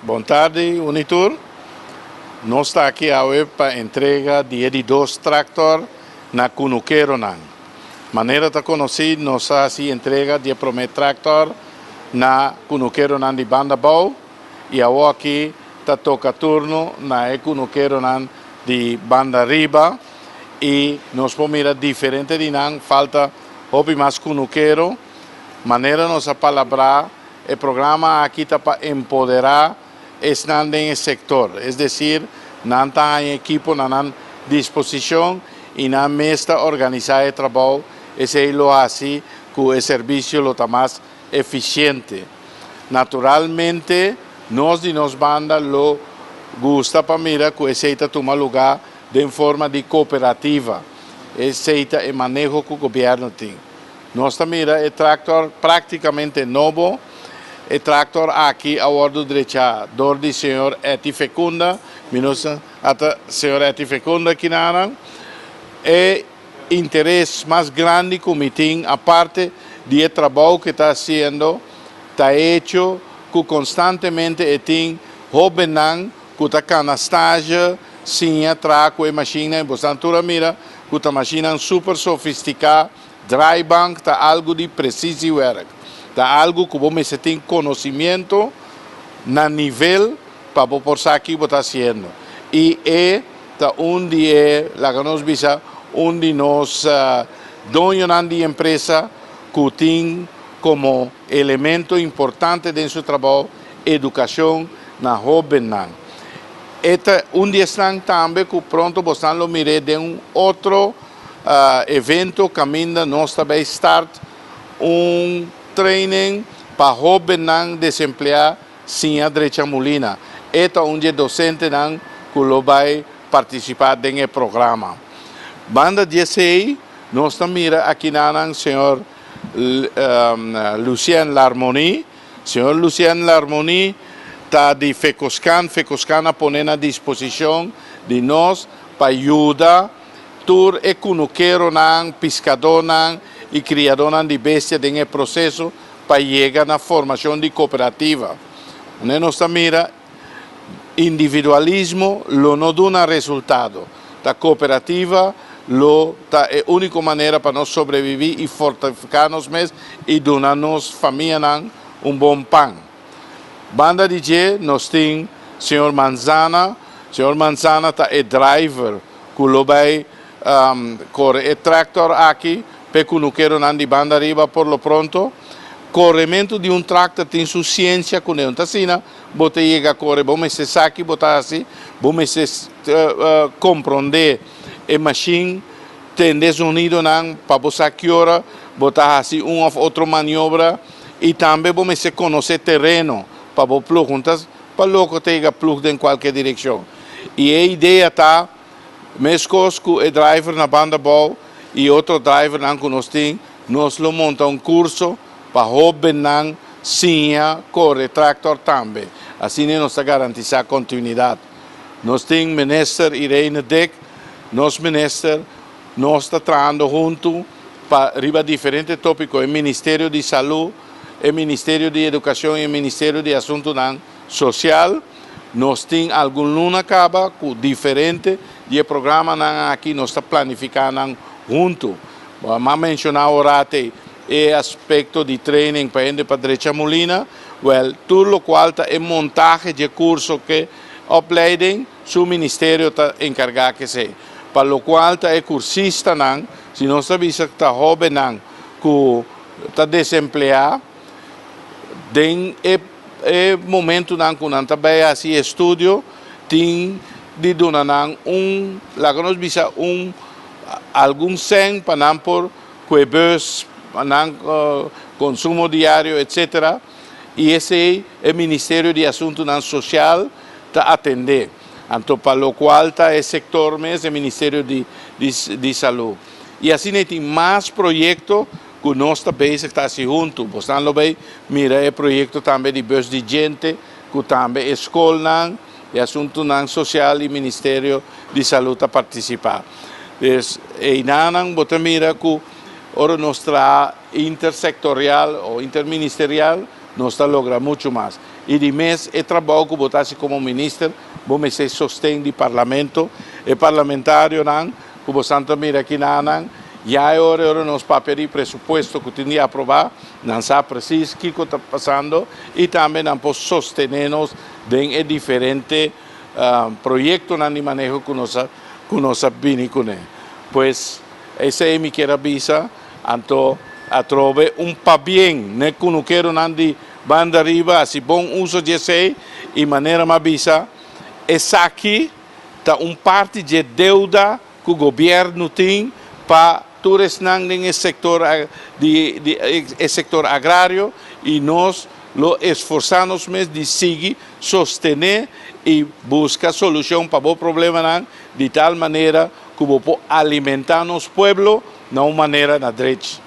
Boa tarde, Unitur. Nós estamos aqui hoje para entrega de 2 tractor na Cunuquero. Maneira de conhecer, nós assim entrega de primeiro tractor na Cunuquero de Bandabau e agora aqui está toca turno na Cunuquero de Banda Riba e nós podemos mirar diferente de não, falta houve mais Cunuquero. Maneira nossa palavra, o programa aqui está para empoderar esse sector, é decir, não está em equipo na disposição e na mesa organizar o trabalho, esse lo assim que o serviço está mais eficiente. Naturalmente, nós de nossa banda lo gusta para mirar que esse toma lugar de forma de cooperativa, esse é o manejo que o governo tem. Nós mira o tractor praticamente novo. O tractor aqui ao lado direito do senhor Eti Fecunda, até senhor Eti Fecunda aqui na é interesse mais grande que me tem a parte do trabalho que está sendo, está hecho que constantemente tem jovens que está na estágio, sim, trago e máquina, e portanto mira que a máquina super sofisticada, dry bank, está algo de preciso work. Está algo que você tem conhecimento na nível para você aqui está fazendo. E é onde nós donos de empresa que tem como elemento importante de seu trabalho educação na jovem. Este onde estão também que pronto você lo mire de outro evento que ainda nós também start training para jovens desempregados sem a direita molina. É onde docente que vai participar do programa. Banda 16, nós mira aqui na senhor Lucien Larmoni. Senhor Lucien Larmoni está de Fecoscan a poner à disposição de nós para ajudar tur e cunuquero pescador e criador de bestia em processo para chegar na formação de cooperativa. Nós mira individualismo não dá resultado. A cooperativa é a única maneira para nós sobreviver e fortificar-nos mesmos e dar-nos família bom pão. Banda DJ, nós temos senhor Manzana. Senhor Manzana é driver que vai corre o tractor aqui, porque não quero de banda arriba por lo pronto. Corrimento de tractor tem sua ciência com ele. Então, assim, você chega a correr, você sabe que você assim, você compreender a máquina, tem desunido para você que hora, você assim uma ou outra maniobra e também você conhecer terreno para você plugar, para logo ter plug em qualquer direção. E a ideia está mesmo que o driver na banda ball e outro driver que nós temos, nós montamos curso para jovens sim correr tractor também. Assim nós garantizar a continuidade. Nós temos o ministro Irene Deck, nosso ministro, nós estamos trabalhando junto para diferentes tópicos, o Ministério de Saúde, o Ministério de Educação e o Ministério de Assuntos Social. Nós temos algum luna acaba com diferente de programa aqui nós estamos planificando junto. Vamos mencionar agora o aspecto de training para a direita molina, tudo o qual é montagem de curso que opleiding, o Ministério está encarregado que seja. Para o qual é cursista, se nós sabemos que está jovem, que está desempregado, tem momento que nós também assim estudo, tem de donar algum sen para por bus, consumo diário, etc. E esse é o Ministério de Assuntos Social está atendendo. Então, para o qual está o sector mesmo, o Ministério de Saúde. E assim tem mais projetos que nós também estamos juntos. Você também mira o projeto também de bus de gente, que também a escola, e Assuntos Social e Ministério de Saúde a participar. E não, você mira que a nossa intersectorial ou interministerial nós logramos muito mais. e de mês é trabalho que botasse como ministro, bom se sustém do parlamento, e parlamentário não, como Santa Mira aqui não, já é hora nos papéis de presupuesto que tinha que aprovar, não sabe preciso o que está passando e também não pode sustentar-nos em diferentes projetos de manejo que nós vimos com ele. Pois, essa é a minha visa, então, a trover para bem, né, que não quero não de banda arriba, se bom uso de sei, e maneira mais visa, essa aqui está parte de deuda que o governo tem para todos no sector agrário e nós lo esforçamos de seguir, sostener e buscar solução para o problema de tal maneira que podemos alimentar nosso povo de uma maneira na direita.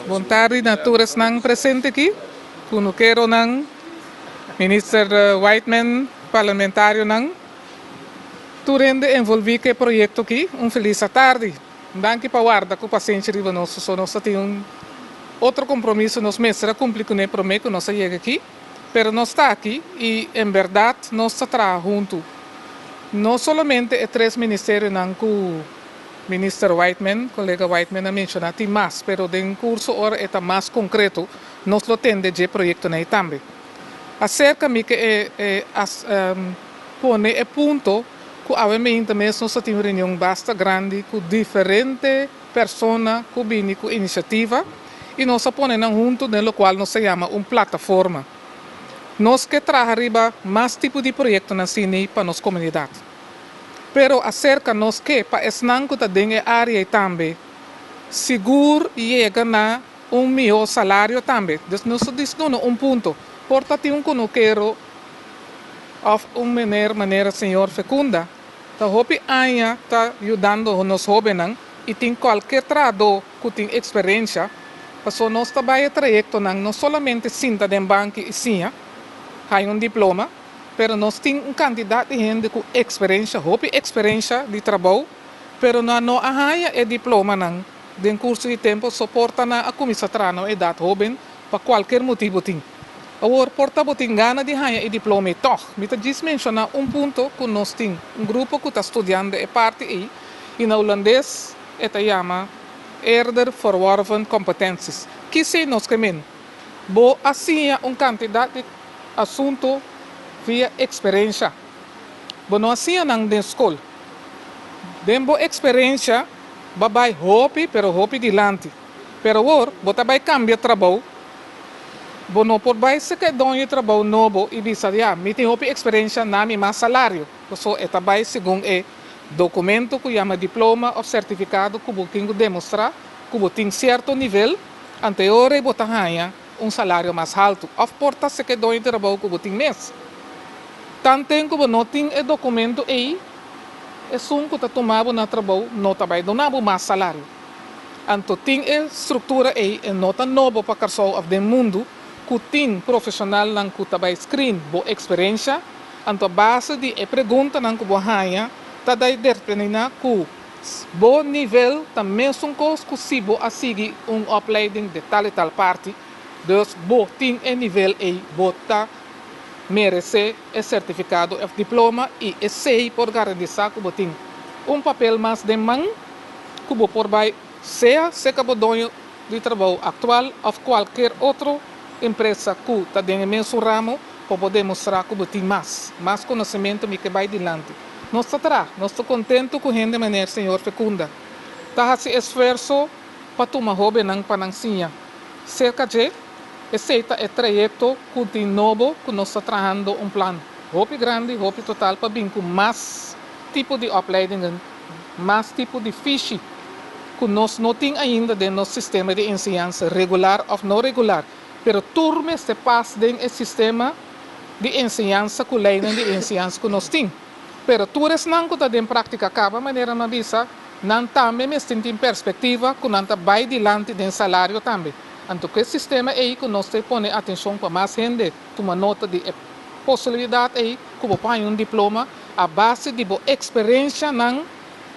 Boa tarde, naturas nang presente aqui. Kuno quero nang Minister Whiteman, parlamentário nang. Turende envolvi que projeto aqui. Feliz tarde. Danke para guarda com paciente riba nosso. Só nós temos outro compromisso nos meses a cumprir com o prometo que nós chega aqui. Pero nós está aqui e em verdade nós está junto. Não somente é três ministérios nang ku Minister Whiteman, colega Whiteman a mencionado, tem mais, pero em curso ora é mais concreto, nós lo tende de projeto na também. Acerca de que pone é ponto que obviamente mesmo nós temos reunião bastante grande com diferentes pessoas que vêm com iniciativa e nós põe junto no qual nós se chama plataforma. Nós que trabalhamos mais tipo de projeto na Cine para nossa comunidade. Pero acerca nos que para esnanco da dengue área também seguro chega na melhor salário também. Então nós dizemos ponto. Portanto um conoqueiro of maneira senhor fecunda. Tá hopi anya tá ajudando nos jovens e tem qualquer trado que tem experiência. Passou nós trabalho trajeto não somente cinta de banco e sim, há diploma. Pero nós temos candidato de gente com experiência, experiência de trabalho, pero não há diploma não. De curso de tempo suporta na comissão na idade jovem para qualquer motivo tem. Agora porta botin gana de haya diploma toch. Mita diz mencionar ponto que nós temos grupo que está estudando é parte e na holandês chama Eerder Verworven Competenties. Que se nós queremos? Bo assim candidato de assunto via experiência. Bono assim nang den escola. Dembo experiência, babai hopi dilante. Pero or, bota vai cambia trabalho. Bono por vai se que donho trabalho novo e bisa dia, mi tem hopi experiência na mi mais salário. So eta vai segundo documento que chama diploma ou certificado que botinho demonstrar que botinho certo nível anterior e bota ganha salário mais alto. Of porta se que donho trabalho que botinho mês. Tanto como não tem documento aí, é só que está tomado no trabalho, não está bem donado mais salário. Então tem estrutura aí, é nota nova para pessoas do mundo, que tem profissional que está bem screen, boa experiência, então base de pergunta que boa ganha, está daí determinar que bom nível também são coisas que se boa seguir opleiding de tal e tal parte, então boa tem nível aí, boa merece certificado, diploma e sei por garantizar que tem papel mais de mão que por vai seja que dono de trabalho atual ou qualquer outra empresa que está dentro do mesmo ramo para poder mostrar que tem mais conhecimento e que vai adiante. Nós estamos contentes com a gente de maneira senhor fecunda. Está se esforço para tomar jovem não para não sinha. Cerca de esse é trajeto que tem novo que nós estamos trabalhando plano. Hope grande, hope total para vir com mais tipo de opleiding, mais tipo de fiche que nós não temos ainda dentro do nosso sistema de ensino regular ou não regular. Pero turme se passa dentro do sistema de ensino que o lei de ensino que nós temos. Pero todos não que está em prática acaba maneira uma visa, não também tem perspectiva que não vai dilante do salário também. Então, que sistema aí que nós te põe atenção para mais gente, toma nota de possibilidade aí que você tem diploma a base de boa experiência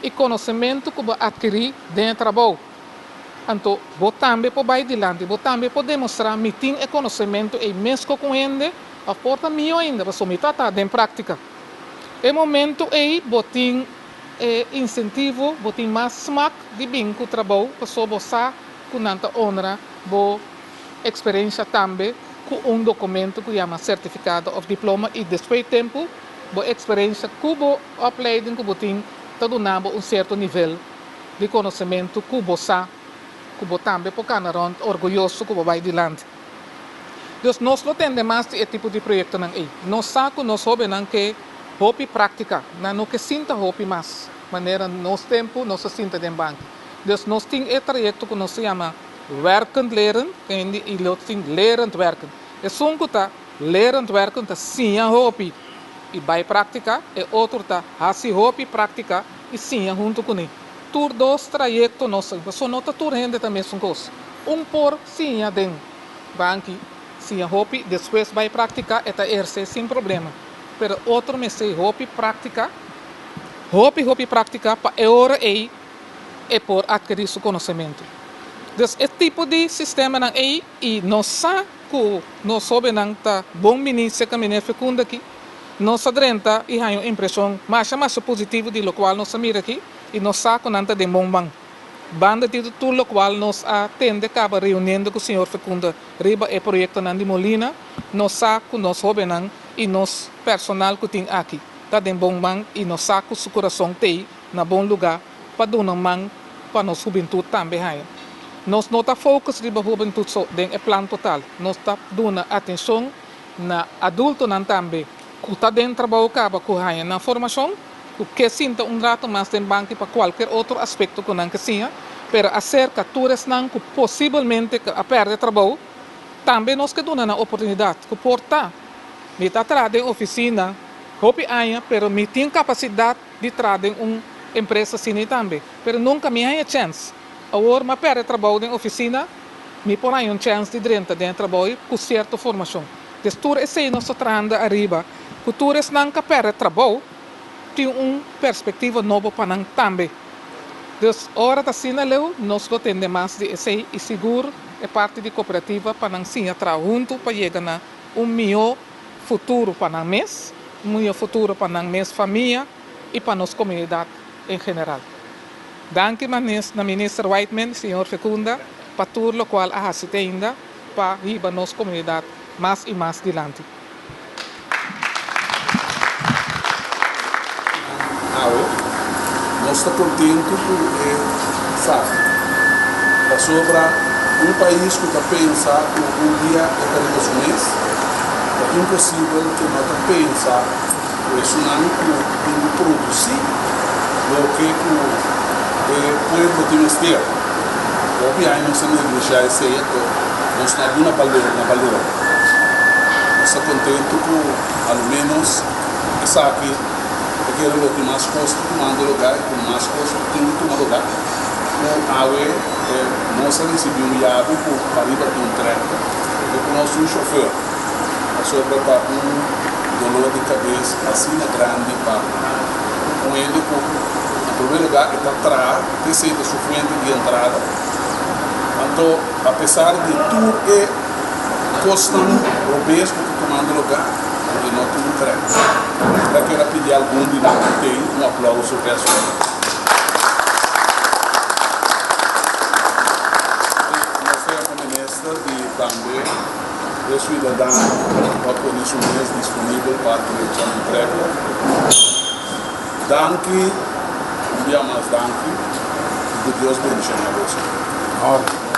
e conhecimento que você adquirir dentro do trabalho. Então, você também pode ir adiante, você também pode demonstrar que tem conhecimento e mesmo com ele, a porta minha ainda, para someter em prática. No momento aí, você tem incentivo, você tem mais smack de bem com o trabalho, para você com tanta honra, boa experiência também, com documento que chama certificado ou diploma e depois de tempo, boa experiência com a opleiding que você tem, está dando certo nível de conhecimento que você também pode ficar orgulhoso que você vai adiante. Então, nós não temos mais esse tipo de projeto aí. Nós sabemos que hobby prática, não que sinta hobby mais. Maneira, nosso tempo, nós sinta em banco. Então, nós temos esse projeto que nós chama werkend leren, e nós temos lerend werken. É só que está lerend werken, está sim a hobby e vai praticar, e outro está assim hobby prática e sim junto com ele. Tur dois trajetos nós, só nota tur rende também são coisas. Por sim a den banco, sim a hobby, depois vai praticar eta exercer sem problema. Pero outro me sei hobby prática para hora aí é por adquirir seu conhecimento. Então, esse tipo de sistema aí e nós sabemos que nós sabemos que bom ministro que me fecunda aqui, nós sabemos e há uma impressão mais positiva de lo qual nós mira aqui e nós sabemos que de bom banco. Banda de tudo o qual nós atende acaba reunindo com o senhor Fecunda riba e projeto de Molina, nós sabemos nós sabemos e nós personal que tem aqui está de bom banco e nós sabemos o coração tem na bom lugar para dar uma mão para nossa juventude também. Nós não estamos focados na juventude só, é plano total. Nós estamos dando atenção na adulto também, que está dentro do trabalho acaba na formação, que sinta rato mais em banco para qualquer outro aspecto que não que seja, mas acerca de todos que possivelmente a perder trabalho, também nós que damos a oportunidade que portar, me está trazendo oficina, hobby ainda, mas me tem capacidade de trazer uma empresa assim também, mas nunca me há chance. Agora, me perde trabalho em oficina, me põe uma chance de dentro do trabalho com certa formação. Então, tudo isso aí nós estamos arriba, que tudo isso não perde trabalho, tem uma perspectiva nova para nós também. Então, hora da cena, nós temos mais de isso e seguro é parte da cooperativa para nós trabalhar junto para chegar a melhor futuro para nós mesmos, melhor futuro para nós mesmos, família e para nossa comunidade em geral. Danke na minister Whiteman, senhor Fecunda, para tudo o qual a ainda para ir a nossa comunidade mais e mais adiante. Nós estamos contentes porque, sabe, sobre país que está pensando que dia é para o mês, é impossível que nós pensar que isso não é produzir o que pueblo tiene este. Obviamente não se negligencia esse aí, nós estamos na valor. Nós estamos contentes com, ao menos, essa aqui, porque é o que mais custa tomando lugar, o mais custa tem que tomar lugar. Nós recebemos chave para ir para um trem, com o nosso chofer. A sua para dolor de cabeça, assim grande, para com ele, em primeiro lugar, está atrás, tem sido sofrendo de entrada. Então, apesar de tudo que custa obeso que tomando lugar, e não tudo trem. Eu quero pedir a algum de nós que tem aplauso pessoal. Nós temos a ministra e também o cidadão para poder ser disponível para o emprego. Danke, um dia mais danke, que Deus bendiga a você.